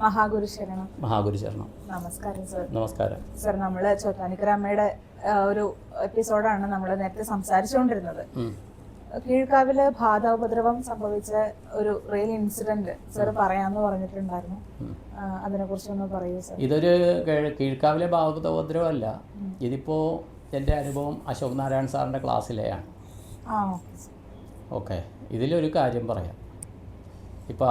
മഹാഗുരുശരണം. നമസ്കാരം സർ. നമസ്കാരം സർ. നമ്മള് ചോറ്റാനിക്കരമ്മയുടെ ഒരു എപ്പിസോഡാണ് നമ്മൾ നേരത്തെ സംസാരിച്ചുകൊണ്ടിരുന്നത്. കീഴ്ക്കാവില് ബാധോപദ്രവം സംഭവിച്ച ഒരു റിയൽ ഇൻസിഡന്റ് സർ പറയാന്ന് പറഞ്ഞിട്ടുണ്ടായിരുന്നു. അതിനെ കുറിച്ചൊന്ന് പറയൂ സർ. ഇതൊരു കീഴ്ക്കാവിലെ ബാധോപദ്രവമല്ല. ഇതിപ്പോ എൻ്റെ അനുഭവം അശോക് നാരായൺ സാറിൻ്റെ ക്ലാസ്സിലെയാണ്. ഓക്കെ, ഇതിലൊരു കാര്യം പറയാം. ഇപ്പോൾ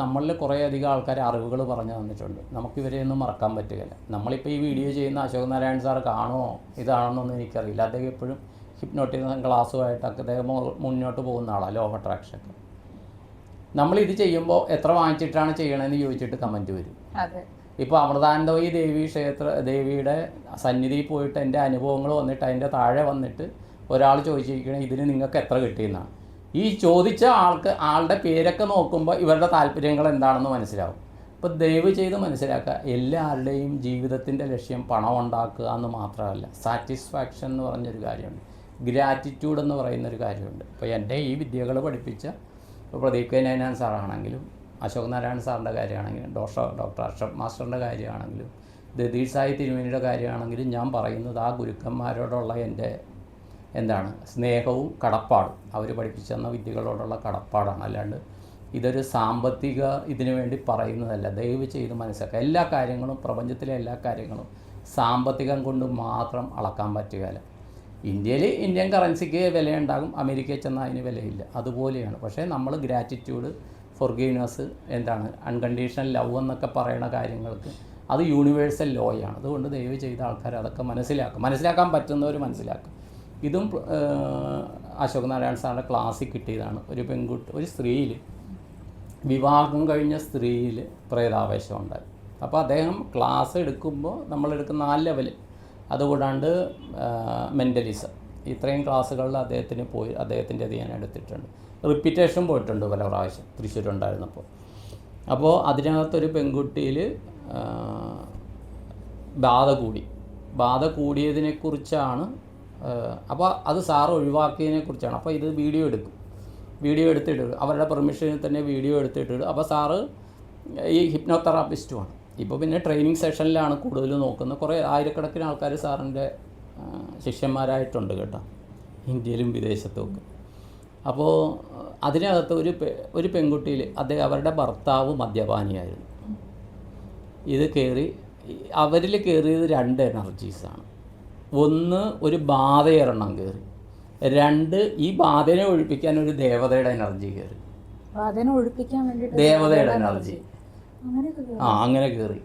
നമ്മളിൽ കുറേയധികം ആൾക്കാർ അറിവുകൾ പറഞ്ഞു തന്നിട്ടുണ്ട്. നമുക്കിവരെയൊന്നും മറക്കാൻ പറ്റുകയില്ല. നമ്മളിപ്പോൾ ഈ വീഡിയോ ചെയ്യുന്ന അശോക് നാരായൺ സാർ കാണുമോ ഇതാണെന്നൊന്നും എനിക്കറിയില്ല. അദ്ദേഹം എപ്പോഴും ഹിപ്നോട്ടിസം ക്ലാസ്സുമായിട്ടൊക്കെ അദ്ദേഹം മുന്നോട്ട് പോകുന്ന ആളാണ്, ലോ ഓഫ് അട്രാക്ഷനൊക്കെ. നമ്മളിത് ചെയ്യുമ്പോൾ എത്ര വാങ്ങിച്ചിട്ടാണ് ചെയ്യണമെന്ന് ചോദിച്ചിട്ട് കമൻറ്റ് വരും. ഇപ്പോൾ അമൃതാനന്ദമയി ദേവിയുടെ സന്നിധിയിൽ പോയിട്ട് എൻ്റെ അനുഭവങ്ങൾ വന്നിട്ട് അതിൻ്റെ താഴെ വന്നിട്ട് ഒരാൾ ചോദിച്ചിരിക്കണേ ഇതിന് നിങ്ങൾക്ക് എത്ര കിട്ടിയെന്നാണ്. ഈ ചോദിച്ച ആളുടെ പേരൊക്കെ നോക്കുമ്പോൾ ഇവരുടെ താല്പര്യങ്ങൾ എന്താണെന്ന് മനസ്സിലാവും. ഇപ്പോൾ ദയവ് ചെയ്ത് മനസ്സിലാക്കുക, എല്ലാവരുടെയും ജീവിതത്തിൻ്റെ ലക്ഷ്യം പണം ഉണ്ടാക്കുക എന്ന് മാത്രമല്ല, സാറ്റിസ്ഫാക്ഷൻ എന്ന് പറഞ്ഞൊരു കാര്യമുണ്ട്, ഗ്രാറ്റിറ്റ്യൂഡ് എന്ന് പറയുന്നൊരു കാര്യമുണ്ട്. ഇപ്പോൾ എൻ്റെ ഈ വിദ്യകൾ പഠിപ്പിച്ച പ്രദീപ് കെ നൈനാൻ സാറാണെങ്കിലും അശോക് നാരായൺ സാറിൻ്റെ കാര്യമാണെങ്കിലും ഡോക്ടർ അർഷബ് മാസ്റ്ററിൻ്റെ കാര്യമാണെങ്കിലും ദതീഷ് സായി തിരുമേനിയുടെ കാര്യമാണെങ്കിലും ഞാൻ പറയുന്നത് ആ ഗുരുക്കന്മാരോടുള്ള എൻ്റെ സ്നേഹവും കടപ്പാടും, അവർ പഠിപ്പിച്ചു തന്ന വിദ്യകളോടുള്ള കടപ്പാടാണ്. അല്ലാണ്ട് ഇതൊരു സാമ്പത്തിക ഇതിനു വേണ്ടി പറയുന്നതല്ല. ദയവ് ചെയ്ത് മനസ്സിലാക്കുക, എല്ലാ കാര്യങ്ങളും, പ്രപഞ്ചത്തിലെ എല്ലാ കാര്യങ്ങളും സാമ്പത്തികം കൊണ്ട് മാത്രം അളക്കാൻ പറ്റുകയില്ല. ഇന്ത്യൻ കറൻസിക്ക് വിലയുണ്ടാകും, അമേരിക്കയിൽ ചെന്നാൽ അതിന് വിലയില്ല. അതുപോലെയാണ്. പക്ഷേ നമ്മൾ ഗ്രാറ്റിറ്റ്യൂഡ്, ഫൊർഗീവ്നെസ്, അൺകണ്ടീഷണൽ ലവ് എന്നൊക്കെ പറയുന്ന കാര്യങ്ങൾക്ക് അത് യൂണിവേഴ്സൽ ലോയാണ്. അതുകൊണ്ട് ദയവ് ചെയ്ത ആൾക്കാർ അതൊക്കെ മനസ്സിലാക്കാൻ പറ്റുന്നവർ മനസ്സിലാക്കും. ഇതും അശോക് നാരായൺ സാറിൻ്റെ ക്ലാസ്സിൽ കിട്ടിയതാണ്. ഒരു സ്ത്രീയിൽ, വിവാഹം കഴിഞ്ഞ സ്ത്രീയിൽ പ്രേതാവേശം ഉണ്ടായി. അപ്പോൾ അദ്ദേഹം ക്ലാസ് എടുക്കുമ്പോൾ നമ്മളെടുക്കുന്ന 4 ലെവൽ, അതുകൂടാണ്ട് മെൻ്റലിസം, ഇത്രയും ക്ലാസ്സുകളിൽ അദ്ദേഹത്തിൻ്റെ അത് ഞാൻ എടുത്തിട്ടുണ്ട്. റിപ്പീറ്റേഷൻ പോയിട്ടുണ്ട് പല പ്രാവശ്യം തൃശ്ശൂരുണ്ടായിരുന്നപ്പോൾ. അപ്പോൾ അതിനകത്തൊരു പെൺകുട്ടിയിൽ ബാധ കൂടിയതിനെക്കുറിച്ചാണ്. അപ്പോൾ അത് സാറ് ഒഴിവാക്കിയതിനെക്കുറിച്ചാണ്. അപ്പോൾ ഇത് വീഡിയോ എടുത്തിട്ട് അവരുടെ പെർമിഷനിൽ തന്നെ വീഡിയോ എടുത്തിട്ട്. അപ്പോൾ സാറ് ഈ ഹിപ്നോതെറാപ്പിസ്റ്റുമാണ്. ഇപ്പോൾ പിന്നെ ട്രെയിനിങ് സെഷനിലാണ് കൂടുതൽ നോക്കുന്നത്. കുറേ ആയിരക്കണക്കിന് ആൾക്കാർ സാറിൻ്റെ ശിഷ്യന്മാരായിട്ടുണ്ട് കേട്ടോ, ഇന്ത്യയിലും വിദേശത്തുമൊക്കെ. അപ്പോൾ അതിനകത്ത് ഒരു പെൺകുട്ടിയിൽ അവരുടെ ഭർത്താവ് മദ്യപാനിയായിരുന്നു. അവരിൽ കയറിയത് 2 എനർജീസാണ്. ഒന്ന്, ഒരു ബാധയൊരെണ്ണം കയറി. 2, ഈ ബാധനെ ഒഴിപ്പിക്കാൻ ഒരു ദേവതയുടെ എനർജി കയറി. ദേവതയുടെ എനർജി അങ്ങനെ കയറി.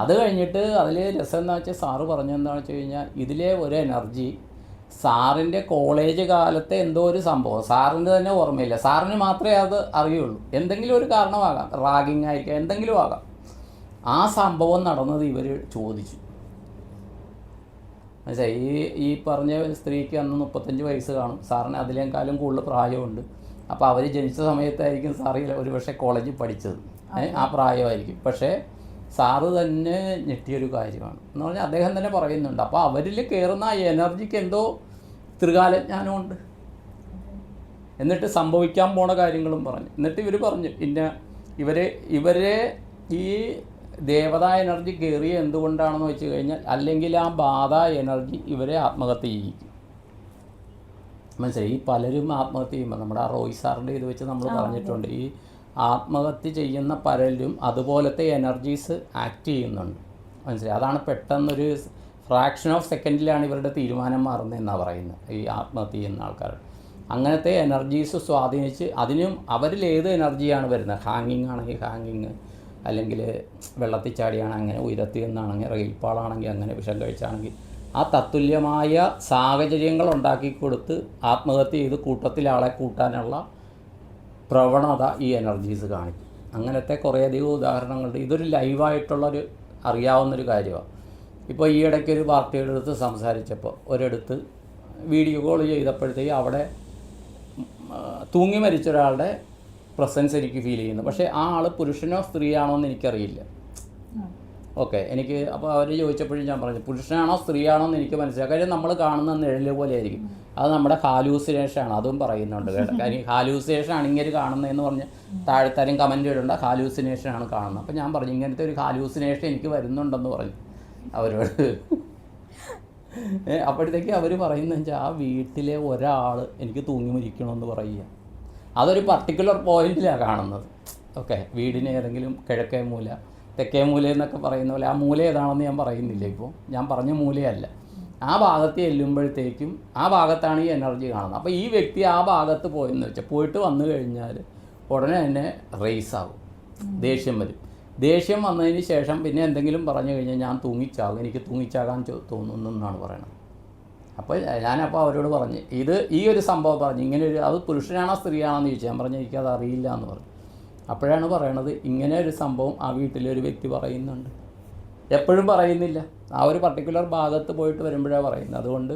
അത് കഴിഞ്ഞിട്ട് അതിൽ രസം എന്താ വെച്ചാൽ സാറ് പറഞ്ഞെന്താണെന്ന് വെച്ച് കഴിഞ്ഞാൽ, ഇതിലെ ഒരു എനർജി സാറിൻ്റെ കോളേജ് കാലത്തെ എന്തോ ഒരു സംഭവം, സാറിന് തന്നെ ഓർമ്മയില്ല, സാറിന് മാത്രമേ അത് അറിയുള്ളൂ. എന്തെങ്കിലും ഒരു കാരണമാകാം, റാഗിങ് ആയിരിക്കാം, എന്തെങ്കിലും ആകാം. ആ സംഭവം നടന്നത് ഇവർ ചോദിച്ചു. ഈ പറഞ്ഞ സ്ത്രീക്ക് അന്ന് 35 വയസ്സ് കാണും, സാറിന് അതിലേക്കാളും കൂടുതൽ പ്രായമുണ്ട്. അപ്പോൾ അവർ ജനിച്ച സമയത്തായിരിക്കും സാറ് ഒരു പക്ഷേ കോളേജിൽ പഠിച്ചത്, ആ പ്രായമായിരിക്കും. പക്ഷേ സാറ് തന്നെ ഞെട്ടിയൊരു കാര്യമാണ് എന്ന് പറഞ്ഞാൽ അദ്ദേഹം തന്നെ പറയുന്നുണ്ട്. അപ്പോൾ അവരിൽ കയറുന്ന ആ എനർജിക്ക് എന്തോ ത്രികാലജ്ഞാനമുണ്ട്. എന്നിട്ട് സംഭവിക്കാൻ പോണ കാര്യങ്ങളും പറഞ്ഞു. എന്നിട്ട് ഇവർ പറഞ്ഞു, പിന്നെ ഇവരെ ഈ ദേവതാ എനർജി കയറിയ എന്തുകൊണ്ടാണെന്ന് വെച്ച് കഴിഞ്ഞാൽ, അല്ലെങ്കിൽ ആ ബാധ എനർജി ഇവരെ ആത്മഹത്യ ചെയ്യിക്കും. മനസ്സിലായി? ഈ പലരും ആത്മഹത്യ ചെയ്യുമ്പോൾ നമ്മുടെ ആ റോയ് സാറിൻ്റെ ഇത് വെച്ച് നമ്മൾ പറഞ്ഞിട്ടുണ്ട്, ഈ ആത്മഹത്യ ചെയ്യുന്ന പലരും അതുപോലത്തെ എനർജീസ് ആക്ട് ചെയ്യുന്നുണ്ട്. മനസ്സിലായി? അതാണ് പെട്ടെന്നൊരു ഫ്രാക്ഷൻ ഓഫ് സെക്കൻഡിലാണ് ഇവരുടെ തീരുമാനം മാറുന്നതെന്നാണ് പറയുന്നത്, ഈ ആത്മഹത്യ ചെയ്യുന്ന ആൾക്കാർ. അങ്ങനത്തെ എനർജീസ് സ്വാധീനിച്ച് അവരിൽ ഏത് എനർജിയാണ് വരുന്നത്, ഹാങ്ങിങ് ആണെങ്കിൽ ഹാങ്ങിങ്, അല്ലെങ്കിൽ വെള്ളത്തിൽ ചാടിയാണ് അങ്ങനെ, ഉയരത്തിൽ നിന്നാണെങ്കിൽ, റെയിൽപ്പാളാണെങ്കിൽ അങ്ങനെ, വിഷം കഴിച്ചാണെങ്കിൽ, ആ തത്തുല്യമായ സാഹചര്യങ്ങൾ ഉണ്ടാക്കി കൊടുത്ത് ആത്മഹത്യ ചെയ്ത് കൂട്ടത്തിൽ ആളെ കൂട്ടാനുള്ള പ്രവണത ഈ എനർജീസ് കാണിക്കും. അങ്ങനത്തെ കുറേയധികം ഉദാഹരണങ്ങളുണ്ട്. ഇതൊരു ലൈവായിട്ടുള്ളൊരു അറിയാവുന്നൊരു കാര്യമാണ്. ഇപ്പോൾ ഈ ഇടയ്ക്ക് ഒരു പാർട്ടിയുടെ അടുത്ത് സംസാരിച്ചപ്പോൾ ഒരിടത്ത് വീഡിയോ കോൾ ചെയ്തപ്പോഴത്തേക്ക് അവിടെ തൂങ്ങി മരിച്ച ഒരാളുടെ പ്രസൻസ് എനിക്ക് ഫീൽ ചെയ്യുന്നു. പക്ഷേ ആ ആൾ പുരുഷനോ സ്ത്രീയാണോ എന്ന് എനിക്കറിയില്ല. ഓക്കെ എനിക്ക് അപ്പോൾ അവർ ചോദിച്ചപ്പോഴും ഞാൻ പറഞ്ഞു പുരുഷനാണോ സ്ത്രീയാണോ എന്ന് എനിക്ക് മനസ്സിലാക്കാം. കാര്യം നമ്മൾ കാണുന്ന നിഴല് പോലെ ആയിരിക്കും, അത് നമ്മുടെ ഹാലൂസിനേഷനാണ്, അതും പറയുന്നുണ്ട് കേട്ടോ. കാര്യം ഹാലൂസിനേഷൻ ആണ് ഇങ്ങനെ കാണുന്നതെന്ന് പറഞ്ഞ് താഴത്താരും കമൻറ്റ് ഇടേണ്ട, ഹാലൂസിനേഷനാണ് കാണുന്നത്. അപ്പോൾ ഞാൻ പറഞ്ഞു ഇങ്ങനത്തെ ഒരു ഹാലൂസിനേഷൻ എനിക്ക് വരുന്നുണ്ടെന്ന് പറഞ്ഞു അവരോട്. അപ്പോഴത്തേക്ക് അവർ പറയുന്നത് വെച്ചാൽ ആ വീട്ടിലെ ഒരാൾ എനിക്ക് തൂങ്ങി മരിക്കണമെന്ന് പറയുക. അതൊരു പർട്ടിക്കുലർ പോയിന്റിലാണ് കാണുന്നത്. ഓക്കെ, വീടിന് ഏതെങ്കിലും കിഴക്കേ മൂല തെക്കേ മൂല എന്നൊക്കെ പറയുന്ന പോലെ ആ മൂല ഏതാണെന്ന് ഞാൻ പറയുന്നില്ല, ഇപ്പോൾ ഞാൻ പറഞ്ഞ മൂലയല്ല, ആ ഭാഗത്ത് ചെല്ലുമ്പോഴത്തേക്കും ആ ഭാഗത്താണ് ഈ എനർജി കാണുന്നത്. അപ്പോൾ ഈ വ്യക്തി ആ ഭാഗത്ത് പോയെന്ന് വെച്ചാൽ പോയിട്ട് വന്നു കഴിഞ്ഞാൽ ഉടനെ തന്നെ റേസ് ആകും, ദേഷ്യം വരും. ദേഷ്യം വന്നതിന് ശേഷം പിന്നെ എന്തെങ്കിലും പറഞ്ഞു കഴിഞ്ഞാൽ ഞാൻ തൂങ്ങിച്ചാകും, എനിക്ക് തൂങ്ങിച്ചാകാൻ തോന്നുന്നു എന്നാണ് പറയണത്. അപ്പോൾ ഞാനപ്പോൾ അവരോട് പറഞ്ഞ് ഇത് ഈ ഒരു സംഭവം പറഞ്ഞു ഇങ്ങനെ ഒരു അത് പുരുഷനാണോ സ്ത്രീയാണോ എന്ന് ചോദിച്ചു. ഞാൻ പറഞ്ഞു എനിക്കത് അറിയില്ല എന്ന് പറഞ്ഞു. അപ്പോഴാണ് പറയണത് ഇങ്ങനെ ഒരു സംഭവം ആ വീട്ടിലൊരു വ്യക്തി പറയുന്നുണ്ട്, എപ്പോഴും പറയുന്നില്ല, ആ ഒരു പർട്ടിക്കുലർ ഭാഗത്ത് പോയിട്ട് വരുമ്പോഴാണ് പറയുന്നത്. അതുകൊണ്ട്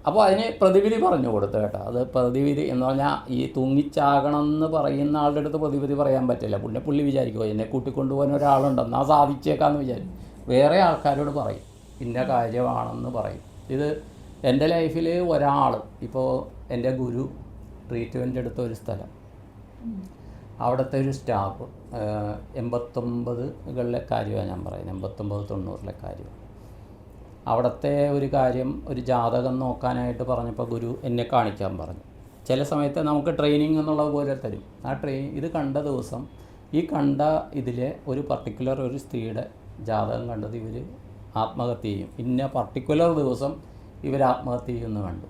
അപ്പോൾ അതിന് പ്രതിവിധി പറഞ്ഞു കൊടുത്തു കേട്ടോ. അത് പ്രതിവിധി എന്ന് പറഞ്ഞാൽ ഈ തൂങ്ങിച്ചാകണം എന്ന് പറയുന്ന ആളുടെ അടുത്ത് പ്രതിവിധി പറയാൻ പറ്റില്ല. പുള്ളി വിചാരിക്കുമോ എന്നെ കൂട്ടിക്കൊണ്ടുപോകാൻ ഒരാളുണ്ടെന്ന്, ആ സാധിച്ചേക്കാമെന്ന് വിചാരിക്കും. വേറെ ആൾക്കാരോട് പറയും ഇന്ന കാര്യമാണെന്ന് പറയും. ഇത് എൻ്റെ ലൈഫിൽ ഒരാൾ ഇപ്പോൾ എൻ്റെ ഗുരു ട്രീറ്റ്മെൻ്റ് എടുത്ത ഒരു സ്ഥലം, അവിടുത്തെ ഒരു സ്റ്റാഫ് 89കളിലെ കാര്യമാണ് ഞാൻ പറയുന്നത്, 89-90ലെ കാര്യം. അവിടുത്തെ ഒരു കാര്യം ഒരു ജാതകം നോക്കാനായിട്ട് പറഞ്ഞപ്പോൾ ഗുരു എന്നെ കാണിക്കാൻ പറഞ്ഞു. ചില സമയത്ത് നമുക്ക് ട്രെയിനിങ് എന്നുള്ളത് പോലെ തരും. ആ ഇത് കണ്ട ദിവസം ഈ കണ്ട ഇതിലെ ഒരു പർട്ടിക്കുലർ ഒരു സ്ത്രീയുടെ ജാതകം കണ്ടത് ഇവർ ആത്മഹത്യ ചെയ്യും, ഇന്ന പർട്ടിക്കുലർ ദിവസം ഇവർ ആത്മഹത്യ ചെയ്യുമെന്ന് കണ്ടു.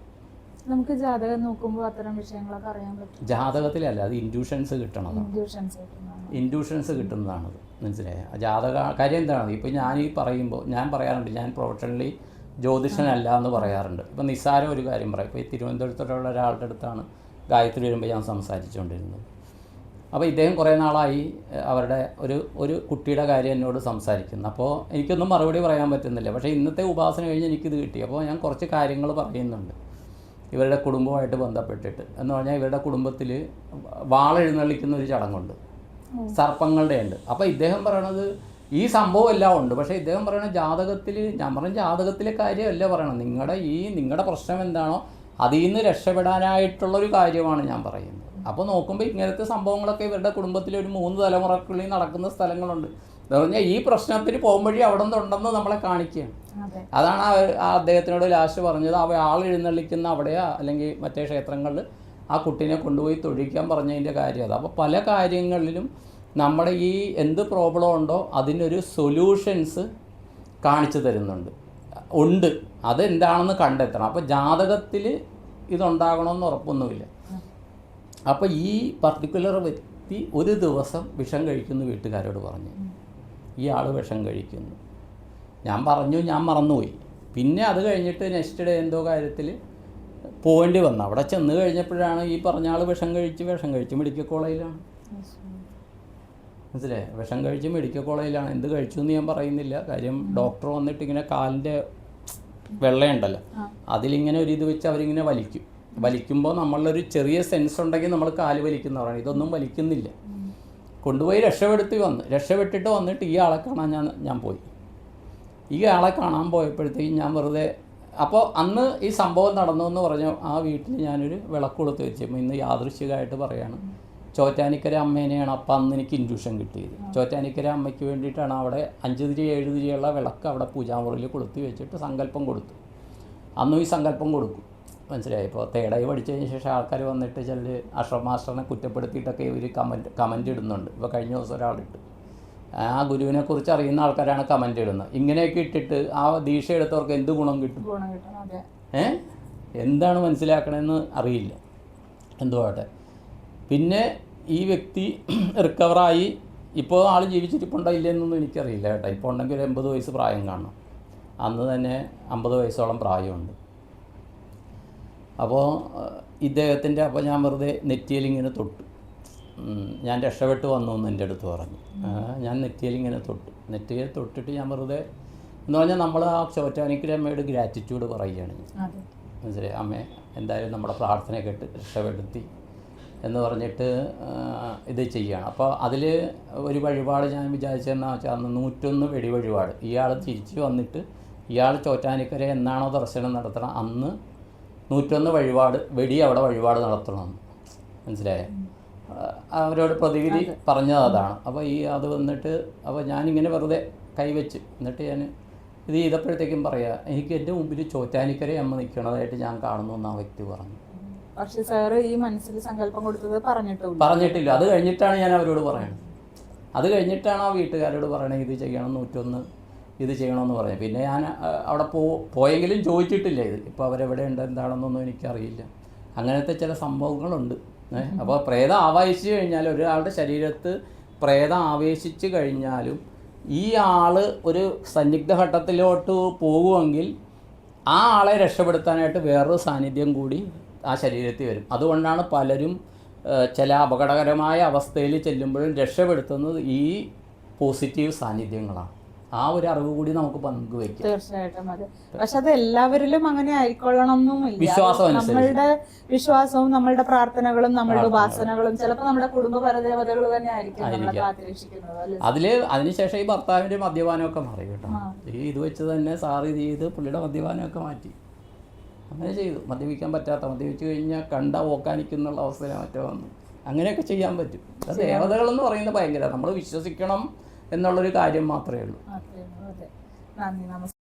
നമുക്ക് ജാതകം നോക്കുമ്പോൾ അത്തരം വിഷയങ്ങളൊക്കെ അറിയാൻ പറ്റും. ജാതകത്തിലല്ല, അത് ഇൻഡ്യൂഷൻസ് കിട്ടണതാണ്, ഇൻഡ്യൂഷൻസ് കിട്ടുന്നതാണത്. മനസ്സിലായ ജാതക കാര്യം എന്താണ്? ഇപ്പോൾ ഞാൻ ഈ പറയുമ്പോൾ ഞാൻ പറയാറുണ്ട് ഞാൻ പ്രൊഫഷണലി ജ്യോതിഷനല്ല എന്ന് പറയാറുണ്ട്. ഇപ്പോൾ നിസ്സാരം ഒരു കാര്യം പറയും. ഇപ്പോൾ ഈ തിരുവനന്തപുരത്തുള്ള ഒരാളുടെ അടുത്താണ് ഗായത്രി വരുമ്പോൾ ഞാൻ സംസാരിച്ചുകൊണ്ടിരുന്നത്. അപ്പോൾ ഇദ്ദേഹം കുറേ നാളായി അവരുടെ ഒരു കുട്ടിയുടെ കാര്യം എന്നോട് സംസാരിക്കുന്നു. അപ്പോൾ എനിക്കൊന്നും മറുപടി പറയാൻ പറ്റുന്നില്ല. പക്ഷേ ഇന്നത്തെ ഉപാസന കഴിഞ്ഞ് എനിക്കിത് കിട്ടി. അപ്പോൾ ഞാൻ കുറച്ച് കാര്യങ്ങൾ പറയുന്നുണ്ട് ഇവരുടെ കുടുംബമായിട്ട് ബന്ധപ്പെട്ടിട്ട്. എന്ന് പറഞ്ഞാൽ ഇവരുടെ കുടുംബത്തിൽ വാളെഴുന്നള്ളിക്കുന്ന ഒരു ചടങ്ങുണ്ട്, സർപ്പങ്ങളുടെ ഉണ്ട്. അപ്പോൾ ഇദ്ദേഹം പറയണത് ഈ സംഭവം എല്ലാം ഉണ്ട്. പക്ഷേ ഇദ്ദേഹം പറയണത് ജാതകത്തിൽ, ഞാൻ പറഞ്ഞ ജാതകത്തിലെ കാര്യമല്ല പറയണം, നിങ്ങളുടെ പ്രശ്നം എന്താണോ അതിൽ നിന്ന് രക്ഷപ്പെടാനായിട്ടുള്ളൊരു കാര്യമാണ് ഞാൻ പറയുന്നത്. അപ്പോൾ നോക്കുമ്പോൾ ഇങ്ങനത്തെ സംഭവങ്ങളൊക്കെ ഇവരുടെ കുടുംബത്തിൽ ഒരു 3 തലമുറക്കുള്ളിൽ നടക്കുന്ന സ്ഥലങ്ങളുണ്ട്. എന്ന് പറഞ്ഞാൽ ഈ പ്രശ്നത്തിന് പോകുമ്പോഴേ അവിടെ നിന്നുണ്ടെന്ന് നമ്മളെ കാണിക്കുകയാണ്. അതാണ് ആ അദ്ദേഹത്തിനോട് ലാസ്റ്റ് പറഞ്ഞത്. ആൾ എഴുന്നള്ളിക്കുന്ന അവിടെയാ അല്ലെങ്കിൽ മറ്റേ ക്ഷേത്രങ്ങളിൽ ആ കുട്ടീനെ കൊണ്ടുപോയി തൊഴിക്കാൻ പറഞ്ഞതിൻ്റെ കാര്യം അത്. അപ്പോൾ പല കാര്യങ്ങളിലും നമ്മുടെ ഈ എന്ത് പ്രോബ്ലം ഉണ്ടോ അതിനൊരു സൊല്യൂഷൻസ് കാണിച്ചു തരുന്നുണ്ട്, ഉണ്ട്. അതെന്താണെന്ന് കണ്ടെത്തണം. അപ്പോൾ ജാതകത്തിൽ ഇതുണ്ടാകണമെന്ന് ഉറപ്പൊന്നുമില്ല. അപ്പോൾ ഈ പർട്ടിക്കുലർ വ്യക്തി ഒരു ദിവസം വിഷം കഴിക്കുന്നു, വീട്ടുകാരോട് പറഞ്ഞു ഈ ആൾ വിഷം കഴിക്കുന്നു. ഞാൻ മറന്നുപോയി. പിന്നെ അത് കഴിഞ്ഞിട്ട് നെക്സ്റ്റ് ഡേ എന്തോ കാര്യത്തിൽ പോകേണ്ടി വന്നു. അവിടെ ചെന്ന് കഴിഞ്ഞപ്പോഴാണ് ഈ പറഞ്ഞ ആൾ വിഷം കഴിച്ച് മെഡിക്കൽ കോളേജിലാണ്. മനസ്സിലായി? വിഷം കഴിച്ച് മെഡിക്കൽ കോളേജിലാണ്. എന്ത് കഴിച്ചു എന്ന് ഞാൻ പറയുന്നില്ല. കാര്യം ഡോക്ടർ വന്നിട്ട് ഇങ്ങനെ കാലിൻ്റെ വെള്ളയുണ്ടല്ലോ അതിലിങ്ങനെ ഒരു ഇത് വെച്ച് അവരിങ്ങനെ വലിക്കുമ്പോൾ നമ്മളൊരു ചെറിയ സെൻസ് ഉണ്ടെങ്കിൽ നമ്മൾ കാല് വലിക്കുന്ന പറയണം. ഇതൊന്നും വലിക്കുന്നില്ല. കൊണ്ടുപോയി രക്ഷപ്പെട്ടിട്ട് വന്നിട്ട് ഈ ആളെ കാണാൻ ഞാൻ പോയി. ഈ ആളെ കാണാൻ പോയപ്പോഴത്തേക്കും ഞാൻ വെറുതെ, അപ്പോൾ അന്ന് ഈ സംഭവം നടന്നു എന്ന് പറഞ്ഞു. ആ വീട്ടിൽ ഞാനൊരു വിളക്ക് കൊടുത്ത് വെച്ചപ്പോൾ ഇന്ന് യാദൃശ്ചികമായിട്ട് പറയാണ്, ചോറ്റാനിക്കര അമ്മേനെയാണ് അപ്പം അന്ന് എനിക്ക് ഇൻഡ്യൂഷൻ കിട്ടിയത്. ചോറ്റാനിക്കര അമ്മയ്ക്ക് വേണ്ടിയിട്ടാണ് അവിടെ 5 തിരി 7 തിരിയുള്ള വിളക്ക് അവിടെ പൂജാമുറിയിൽ കൊളുത്തി വെച്ചിട്ട് സങ്കല്പം കൊടുത്തു. അന്നും ഈ സങ്കല്പം കൊടുക്കും. മനസ്സിലായി? ഇപ്പോൾ തേടായി പഠിച്ചതിന് ശേഷം ആൾക്കാർ വന്നിട്ട് ചില അഷ്റഫ് മാസ്റ്ററിനെ കുറ്റപ്പെടുത്തിയിട്ടൊക്കെ ഇവർ കമൻറ്റ് ഇടുന്നുണ്ട്. ഇപ്പോൾ കഴിഞ്ഞ ദിവസം ഒരാളിട്ട്, ആ ഗുരുവിനെക്കുറിച്ച് അറിയുന്ന ആൾക്കാരാണ് കമൻറ്റ് ഇടുന്നത്. ഇങ്ങനെയൊക്കെ ഇട്ടിട്ട് ആ ദീക്ഷ എടുത്തവർക്ക് എന്ത് ഗുണം കിട്ടും? എന്താണ് മനസ്സിലാക്കണമെന്ന് അറിയില്ല. എന്തുവാട്ടെ. പിന്നെ ഈ വ്യക്തി റിക്കവറായി ഇപ്പോൾ ആൾ ജീവിച്ചിരിപ്പുണ്ടോ ഇല്ലെന്നൊന്നും എനിക്കറിയില്ല കേട്ടോ. ഇപ്പോൾ ഉണ്ടെങ്കിൽ ഒരു 80 വയസ്സ് പ്രായം കാണണം. അന്ന് തന്നെ 50 വയസ്സോളം പ്രായമുണ്ട്. അപ്പോൾ ഇദ്ദേഹത്തിൻ്റെ അപ്പോൾ ഞാൻ വെറുതെ നെറ്റിയിലിങ്ങനെ തൊട്ടു. ഞാൻ രക്ഷപ്പെട്ട് വന്നു എന്ന് എൻ്റെ അടുത്ത് പറഞ്ഞു. ഞാൻ നെറ്റിയിലിങ്ങനെ നെറ്റിയിൽ തൊട്ടിട്ട് ഞാൻ വെറുതെ എന്ന് പറഞ്ഞാൽ നമ്മൾ ആ ചോറ്റാനിക്കര അമ്മയുടെ ഗ്രാറ്റിറ്റ്യൂഡ് പറയുകയാണ്. മനസ്സിലായി? അമ്മേ എന്തായാലും നമ്മുടെ പ്രാർത്ഥന കേട്ട് രക്ഷപ്പെടുത്തി എന്ന് പറഞ്ഞിട്ട് ഇത് ചെയ്യുകയാണ്. അപ്പോൾ അതിൽ ഒരു വഴിപാട് ഞാൻ വിചാരിച്ചതെന്ന് വെച്ചാൽ അന്ന് 101 വെടി വഴിപാട്. ഇയാൾ തിരിച്ച് വന്നിട്ട് ഇയാൾ ചോറ്റാനിക്കര എന്നാണോ ദർശനം നടത്തണം അന്ന് 101 വഴിപാട് വെടി അവിടെ വഴിപാട് നടത്തണമെന്ന്. മനസ്സിലായേ? അവരോട് പ്രതിവിധി പറഞ്ഞത് അതാണ്. അപ്പോൾ അത് വന്നിട്ട് അപ്പോൾ ഞാനിങ്ങനെ വെറുതെ കൈവച്ച് എന്നിട്ട് ഞാൻ ഇത് ചെയ്തപ്പോഴത്തേക്കും പറയാം, എനിക്ക് എൻ്റെ മുമ്പിൽ ചോറ്റാനിക്കര അമ്മ നിൽക്കണതായിട്ട് ഞാൻ കാണുന്നു എന്ന് ആ വ്യക്തി പറഞ്ഞു. പക്ഷേ സാറ് ഈ മനസ്സിൽ സങ്കല്പം കൊടുത്തത് പറഞ്ഞിട്ടില്ല. അത് കഴിഞ്ഞിട്ടാണ് ഞാൻ അവരോട് പറയുന്നത്. അത് കഴിഞ്ഞിട്ടാണ് ആ വീട്ടുകാരോട് പറയണത് ഇത് ചെയ്യണം 101 ഇത് ചെയ്യണമെന്ന് പറഞ്ഞു. പിന്നെ ഞാൻ അവിടെ പോയെങ്കിലും ചോദിച്ചിട്ടില്ല ഇത്. ഇപ്പോൾ അവരെവിടെ ഉണ്ട് എന്താണെന്നൊന്നും എനിക്കറിയില്ല. അങ്ങനത്തെ ചില സംഭവങ്ങളുണ്ട്. അപ്പോൾ പ്രേതം ആവേശിച്ച് കഴിഞ്ഞാൽ ഒരാളുടെ ശരീരത്ത് പ്രേതം ആവേശിച്ച് കഴിഞ്ഞാലും ഈ ആൾ ഒരു സന്നിഗ്ധ ഘട്ടത്തിലോട്ട് പോകുമെങ്കിൽ ആ ആളെ രക്ഷപ്പെടുത്താനായിട്ട് വേറൊരു സാന്നിധ്യം കൂടി ആ ശരീരത്തിൽ വരും. അതുകൊണ്ടാണ് പലരും ചില അപകടകരമായ അവസ്ഥയിൽ ചെല്ലുമ്പോഴും രക്ഷപ്പെടുത്തുന്നത് ഈ പോസിറ്റീവ് സാന്നിധ്യങ്ങളാണ്. ആ ഒരു അറിവ് കൂടി നമുക്ക് പങ്കുവയ്ക്കാം. തീർച്ചയായിട്ടും അതെ. പക്ഷെ അത് എല്ലാവരിലും അങ്ങനെ ആയിക്കൊള്ളണമെന്നുമില്ല. വിശ്വാസം നമ്മളുടെ വിശ്വാസവും നമ്മളുടെ പ്രാർത്ഥനകളും നമ്മളുടെ ഉപാസനകളും ചിലപ്പോൾ നമ്മുടെ കുടുംബ പരദേവതകൾ തന്നെ ആയിരിക്കും നമ്മളെ കാത്തിരക്ഷിക്കുന്നത്. അതിനുശേഷം ഈ ഭർത്താവിൻ്റെ മദ്യപാനമൊക്കെ മാറി കേട്ടോ. ഇത് വെച്ച് തന്നെ സാറ് ഇത് ചെയ്ത് പുള്ളിയുടെ മദ്യപാനമൊക്കെ മാറ്റി. അങ്ങനെ ചെയ്തു. മദ്യപിക്കാൻ പറ്റാത്ത, മദ്യപിച്ച് കഴിഞ്ഞാൽ കണ്ട ഓക്കാനിക്കുന്നുള്ള അവസ്ഥയിൽ മറ്റോ വന്നു. അങ്ങനെയൊക്കെ ചെയ്യാൻ പറ്റും. അത് ദേവതകളെന്ന് പറയുന്നത് ഭയങ്കര നമ്മൾ വിശ്വസിക്കണം എന്നുള്ളൊരു കാര്യം മാത്രമേ ഉള്ളൂ. നന്ദി, നമസ്കാരം.